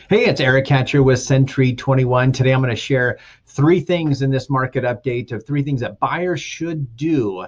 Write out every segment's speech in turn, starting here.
Hey, it's Eric Hatch here with Century 21. Today I'm going to share three things in this market update of three things that buyers should do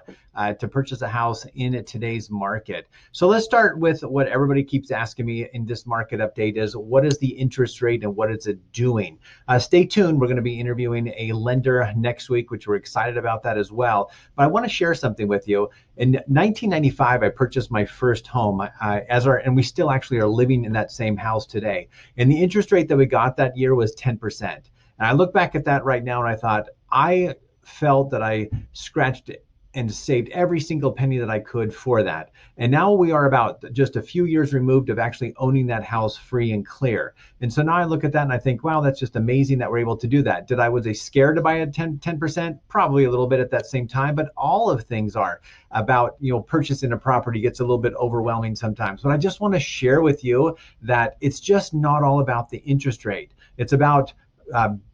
to purchase a house in today's market. So let's start with what everybody keeps asking me in this market update is what is the interest rate and what is it doing? Stay tuned. We're going to be interviewing a lender next week, which we're excited about that as well. But I want to share something with you. In 1995, I purchased my first home and we still actually are living in that same house today. And the interest rate that we got that year was 10%. And I look back at that right now and I thought, I felt that I scratched and saved every single penny that I could for that. And now we are about just a few years removed of actually owning that house free and clear. And so now I look at that and I think, wow, that's just amazing that we're able to do that. Was I scared to buy at 10%? Probably a little bit at that same time, but all of things are about, purchasing a property gets a little bit overwhelming sometimes. But I just want to share with you that it's just not all about the interest rate. It's about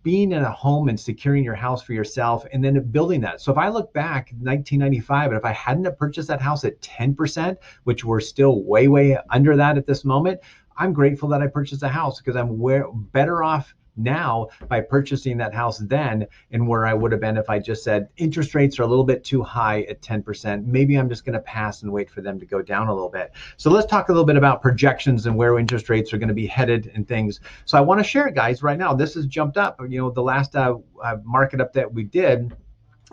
being in a home and securing your house for yourself and then building that. So if I look back 1995 and if I hadn't have purchased that house at 10%, which we're still way under that at this moment, I'm grateful that I purchased a house because I'm better off now by purchasing that house then and where I would have been if I just said interest rates are a little bit too high at 10%. Maybe I'm just going to pass and wait for them to go down a little bit. So let's talk a little bit about projections and where interest rates are going to be headed and things. So I want to share, guys, right now. This has jumped up. The last market update we did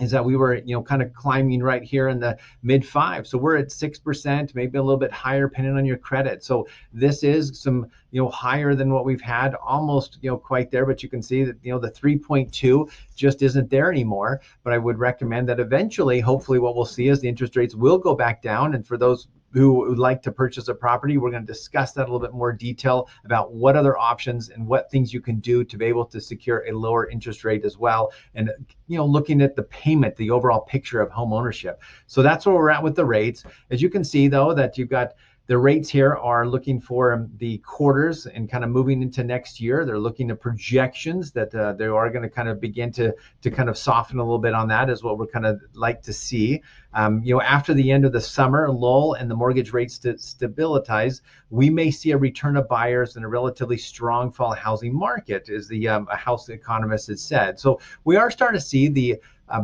is that we were, kind of climbing right here in the mid five. So we're at 6%, maybe a little bit higher depending on your credit. So this is some, higher than what we've had, almost, quite there. But you can see that, the 3.2 just isn't there anymore. But I would recommend that eventually, hopefully what we'll see is the interest rates will go back down. And for those who would like to purchase a property, we're going to discuss that a little bit more detail about what other options and what things you can do to be able to secure a lower interest rate as well. And, looking at the payment, the overall picture of home ownership. So that's where we're at with the rates. As you can see, though, that you've got the rates here are looking for the quarters and kind of moving into next year. They're looking at projections that they are going to kind of begin to kind of soften a little bit on that is what we're kind of like to see. After the end of the summer lull and the mortgage rates stabilize, we may see a return of buyers in a relatively strong fall housing market, as the house economist has said. So we are starting to see the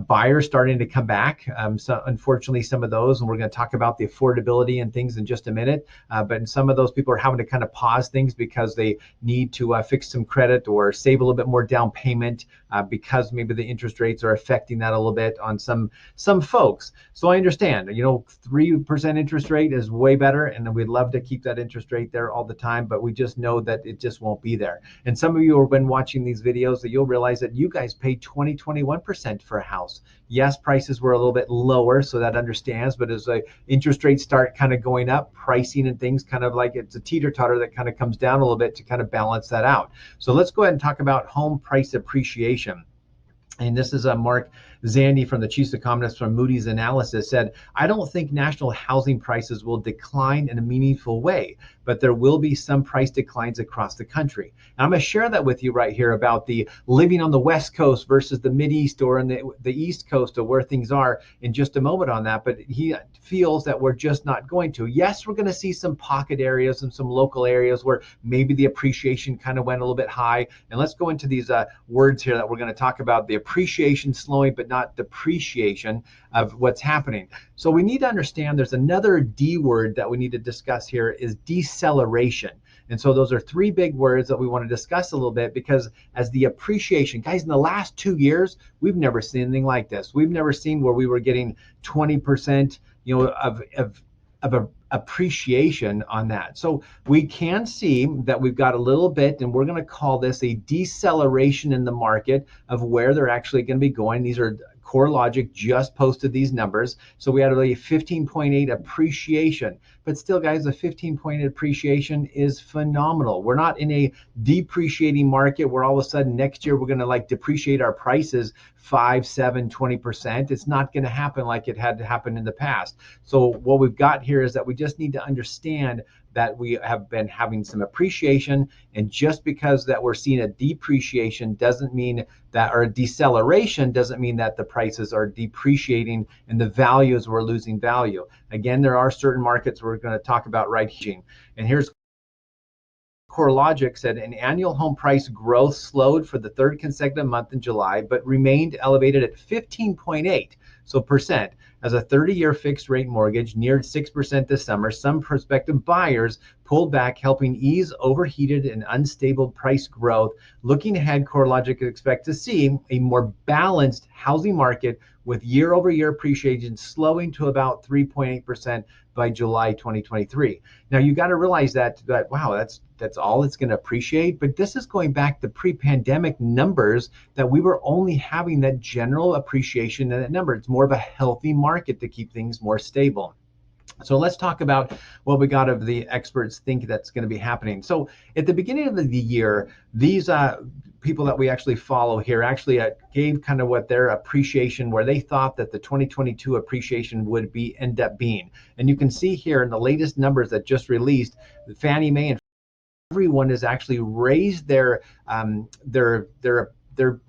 buyers starting to come back. So unfortunately, some of those, and we're going to talk about the affordability and things in just a minute, but some of those people are having to kind of pause things because they need to fix some credit or save a little bit more down payment because maybe the interest rates are affecting that a little bit on some folks. So I understand, 3% interest rate is way better, and we'd love to keep that interest rate there all the time, but we just know that it just won't be there. And some of you have been watching these videos that you'll realize that you guys paid 21% for a house. Yes, prices were a little bit lower, so that understands, but as the interest rates start kind of going up, pricing and things kind of like it's a teeter-totter that kind of comes down a little bit to kind of balance that out. So let's go ahead and talk about home price appreciation. And this is Mark Zandi from the Chief Economist from Moody's Analysis said, I don't think national housing prices will decline in a meaningful way, but there will be some price declines across the country. And I'm going to share that with you right here about the living on the West Coast versus the Mideast or in the East Coast of where things are in just a moment on that. But he feels that we're just not going to. Yes, we're going to see some pocket areas and some local areas where maybe the appreciation kind of went a little bit high. And let's go into these words here that we're going to talk about, the appreciation slowing, but not depreciation of what's happening. So we need to understand there's another D word that we need to discuss here is deceleration. And so those are three big words that we want to discuss a little bit because as the appreciation, guys, in the last 2 years, we've never seen anything like this. We've never seen where we were getting 20%, of appreciation on that. So we can see that we've got a little bit, and we're going to call this a deceleration in the market of where they're actually going to be going. These are CoreLogic just posted these numbers. So we had a 15.8 appreciation, but still, guys, a 15.8 appreciation is phenomenal. We're not in a depreciating market where all of a sudden next year we're going to depreciate our prices 5, 7, 20%. It's not going to happen like it had to happen in the past. So what we've got here is that we just need to understand that we have been having some appreciation, and just because that we're seeing a depreciation doesn't mean that, or a deceleration doesn't mean that the prices are depreciating and the values we're losing value. Again, there are certain markets we're going to talk about right here, and here's CoreLogic said an annual home price growth slowed for the third consecutive month in July, but remained elevated at 15.8 percent as a 30-year fixed rate mortgage neared 6% this summer. Some prospective buyers pulled back, helping ease overheated and unstable price growth. Looking ahead, CoreLogic expects to see a more balanced housing market with year-over-year appreciation slowing to about 3.8% by July 2023. Now you got to realize that wow, that's all it's going to appreciate, but this is going back to pre-pandemic numbers that we were only having that general appreciation in that number. It's more of a healthy market to keep things more stable. So let's talk about what we got of the experts think that's going to be happening. So at the beginning of the year, these people that we actually follow here actually gave kind of what their appreciation, where they thought that the 2022 appreciation would end up being. And you can see here in the latest numbers that just released, Fannie Mae and everyone has actually raised their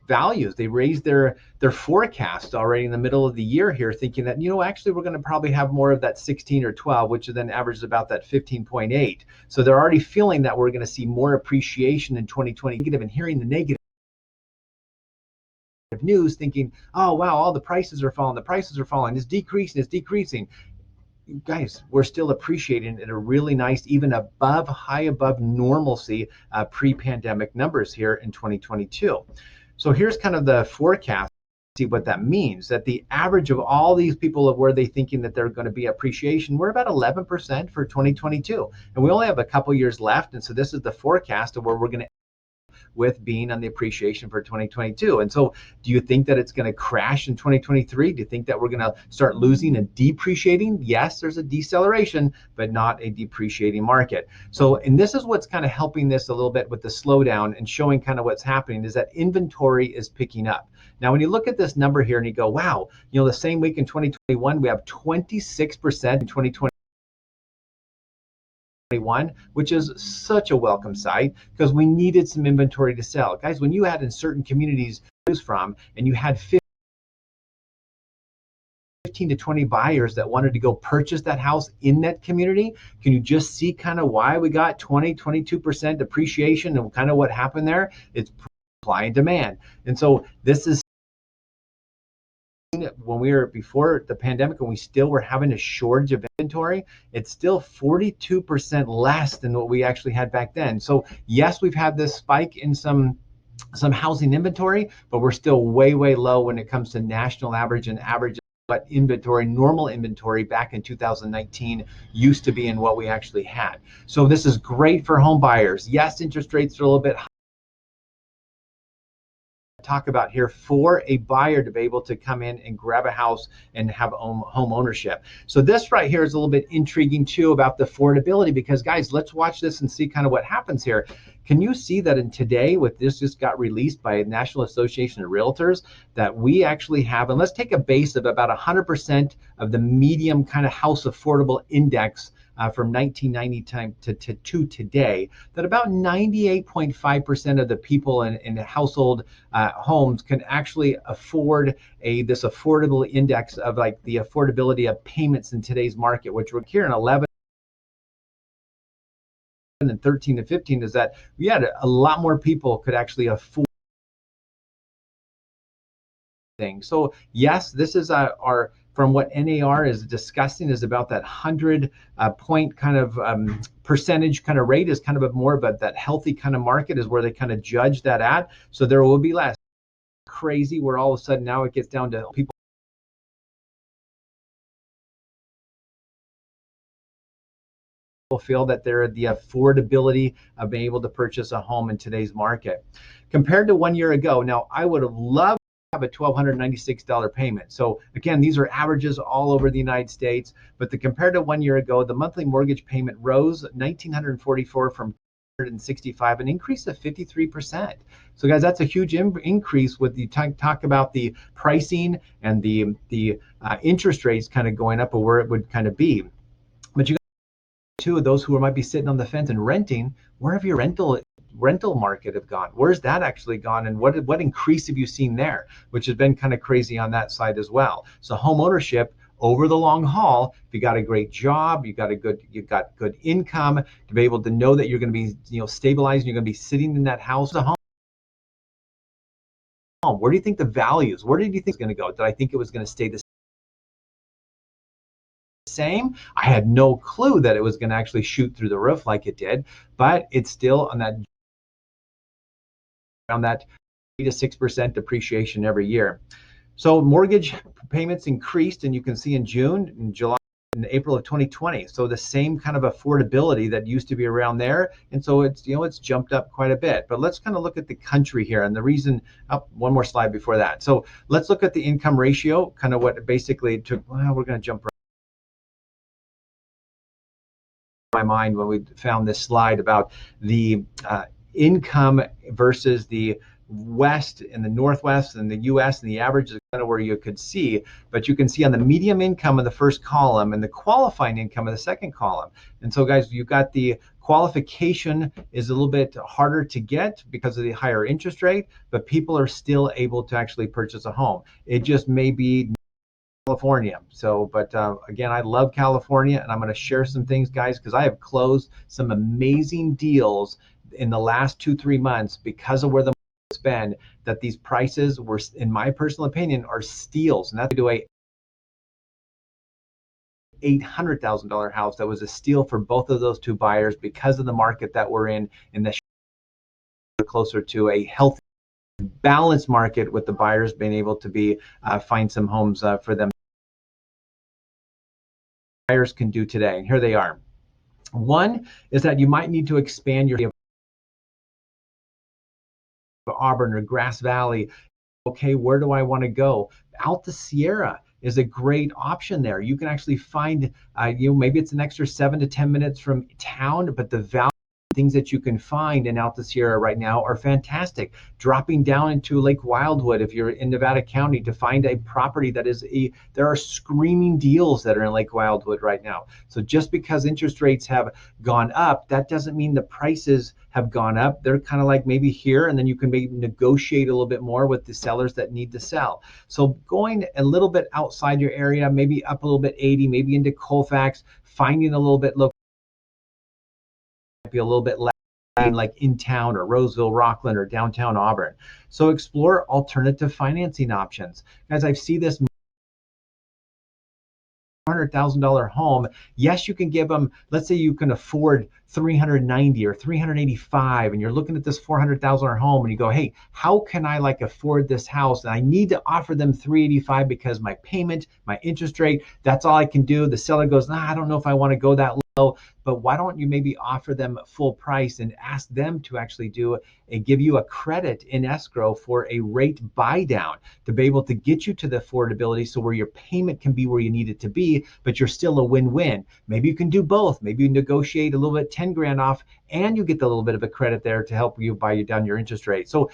values. They raised their forecast already in the middle of the year here, thinking that, actually we're going to probably have more of that 16 or 12, which then averages about that 15.8. So they're already feeling that we're going to see more appreciation in 2020, and hearing the negative news, thinking, oh wow, all the prices are falling, it's decreasing. Guys, we're still appreciating at a really nice, even high above normalcy pre-pandemic numbers here in 2022. So here's kind of the forecast. See what that means, that the average of all these people of where they thinking that they're going to be appreciation, we're about 11% for 2022. And we only have a couple years left. And so this is the forecast of where we're going to with being on the appreciation for 2022. And so do you think that it's going to crash in 2023? Do you think that we're going to start losing and depreciating? Yes, there's a deceleration, but not a depreciating market. So, and this is what's kind of helping this a little bit with the slowdown and showing kind of what's happening, is that inventory is picking up. Now, when you look at this number here and you go, wow, the same week in 2021, we have 26% in 2020. Which is such a welcome sight, because we needed some inventory to sell. Guys, when you had in certain communities to choose from and you had 15 to 20 buyers that wanted to go purchase that house in that community, can you just see kind of why we got 22% appreciation and kind of what happened there? It's supply and demand. And so this is when we were before the pandemic and we still were having a shortage of inventory, it's still 42% less than what we actually had back then. So yes, we've had this spike in some housing inventory, but we're still way low when it comes to national average and average what normal inventory back in 2019 used to be and what we actually had. So this is great for home buyers. Yes, interest rates are a little bit high. Talk about here for a buyer to be able to come in and grab a house and have home ownership. So this right here is a little bit intriguing too about the affordability, because guys, let's watch this and see kind of what happens here. Can you see that in today, with this just got released by National Association of Realtors, that we actually have, and let's take a base of about 100% of the medium kind of house affordable index from 1990 time to today, that about 98.5% of the people in household homes can actually afford this affordable index of like the affordability of payments in today's market, which we're here in 11 and 13 to 15, is that we had a lot more people could actually afford things. So yes, this is our from what NAR is discussing, is about that 100 point kind of percentage kind of rate is kind of more of that healthy kind of market, is where they kind of judge that at. So there will be less crazy where all of a sudden now it gets down to people feel that they're the affordability of being able to purchase a home in today's market compared to 1 year ago. Now, I would have loved have a $1,296 payment. So again, these are averages all over the United States, but compared to 1 year ago, the monthly mortgage payment rose $1,944 from $165, an increase of 53%. So guys, that's a huge increase with the talk about the pricing and the interest rates kind of going up, or where it would kind of be. But you got two of those who might be sitting on the fence and renting. Where have your rental market have gone? Where's that actually gone, and what increase have you seen there, which has been kind of crazy on that side as well? So home ownership over the long haul, if you got a great job, you got good income, to be able to know that you're going to be, stabilized, and you're going to be sitting in that house, a home. Where do you think the values? Where did you think it was going to go? Did I think it was going to stay the same? I had no clue that it was going to actually shoot through the roof like it did, but it's still on that around that 3 to 6% depreciation every year. So mortgage payments increased, and you can see in June, in July, in April of 2020. So the same kind of affordability that used to be around there, and so it's jumped up quite a bit. But let's kind of look at the country here, and the reason. One more slide before that. So let's look at the income ratio, kind of what basically took. Well, we're going to jump right in my mind when we found this slide about the income versus the West and the Northwest and the US, and the average is kind of where you could see, but you can see on the medium income of the first column and the qualifying income of the second column. And so guys, you've got the qualification is a little bit harder to get because of the higher interest rate, but people are still able to actually purchase a home. It just may be California. So, but again, I love California, and I'm going to share some things, guys, because I have closed some amazing deals in the last 2-3 months because of where the market's been, that these prices were, in my personal opinion, are steals. And that's to a $800,000 house that was a steal for both of those two buyers because of the market that we're in the closer to a healthy, balanced market, with the buyers being able to be find some homes for them. Buyers can do today, and here they are. One is that you might need to expand your Auburn or Grass Valley. Okay, where do I want to go? Out the Sierra is a great option there. You can actually find, maybe it's an extra 7 to 10 minutes from town, but the value things that you can find in Alta Sierra right now are fantastic. Dropping down into Lake Wildwood, if you're in Nevada County, to find a property that is there are screaming deals that are in Lake Wildwood right now. So just because interest rates have gone up, that doesn't mean the prices have gone up. They're kind of like maybe here, and then you can maybe negotiate a little bit more with the sellers that need to sell. So going a little bit outside your area, maybe up a little bit 80, maybe into Colfax, finding a little bit local, be a little bit less like in town or Roseville, Rockland, or downtown Auburn. So explore alternative financing options. Guys, I see this $400,000 home. Yes, you can give them, let's say you can afford 390 or 385, and you're looking at this $400,000 home, and you go, hey, how can I afford this house? And I need to offer them 385 because my payment, my interest rate, that's all I can do. The seller goes, I don't know if I want to go that low. But why don't you maybe offer them full price and ask them to actually give you a credit in escrow for a rate buy down to be able to get you to the affordability, so where your payment can be where you need it to be, but you're still a win-win. Maybe you can do both. Maybe you negotiate a little bit, 10 grand off, and you get the little bit of a credit there to help you buy you down your interest rate. So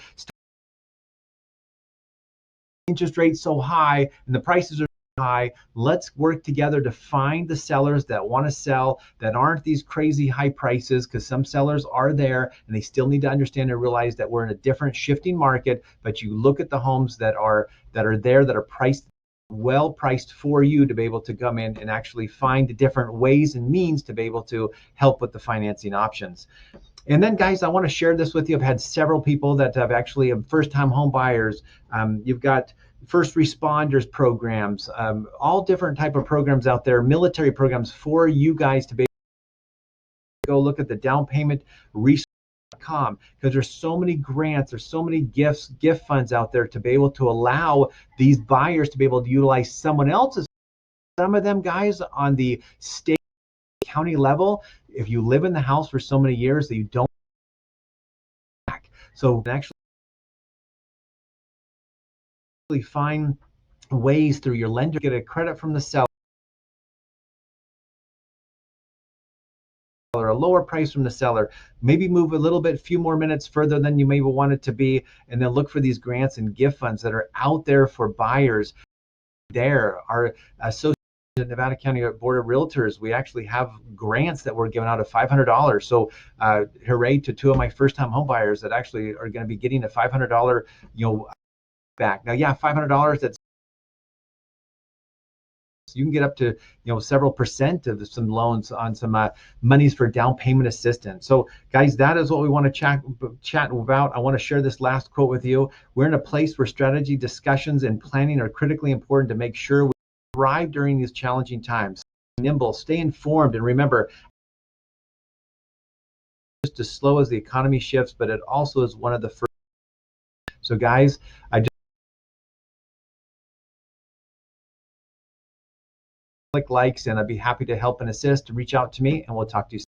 interest rates so high and the prices are high, let's work together to find the sellers that want to sell, that aren't these crazy high prices, because some sellers are there and they still need to understand and realize that we're in a different shifting market. But you look at the homes that are there, that are priced well priced for you to be able to come in and actually find different ways and means to be able to help with the financing options. And then, guys, I want to share this with you. I've had several people that have actually first-time home buyers. You've got first responders programs, all different type of programs out there, military programs for you guys to be able to go look at the down payment resource.com, because there's so many grants, there's so many gift funds out there to be able to allow these buyers to be able to utilize someone else's. Some of them, guys, on the state county level, if you live in the house for so many years that you don't back. So actually find ways through your lender, get a credit from the seller, a lower price from the seller, maybe move a little bit, few more minutes further than you maybe want it to be, and then look for these grants and gift funds that are out there for buyers. There are associated Nevada County Board of Realtors. We actually have grants that we're giving out of $500. So hooray to two of my first-time home buyers that actually are going to be getting a $500 back. Now, yeah, $500, that's You can get up to several percent of some loans on some monies for down payment assistance. So guys, that is what we want to chat about. I want to share this last quote with you. We're in a place where strategy, discussions, and planning are critically important to make sure we thrive during these challenging times. Nimble, stay informed, and remember, just as slow as the economy shifts, but it also is one of the first. So guys, I just click likes, and I'd be happy to help and assist. Reach out to me, and we'll talk to you soon.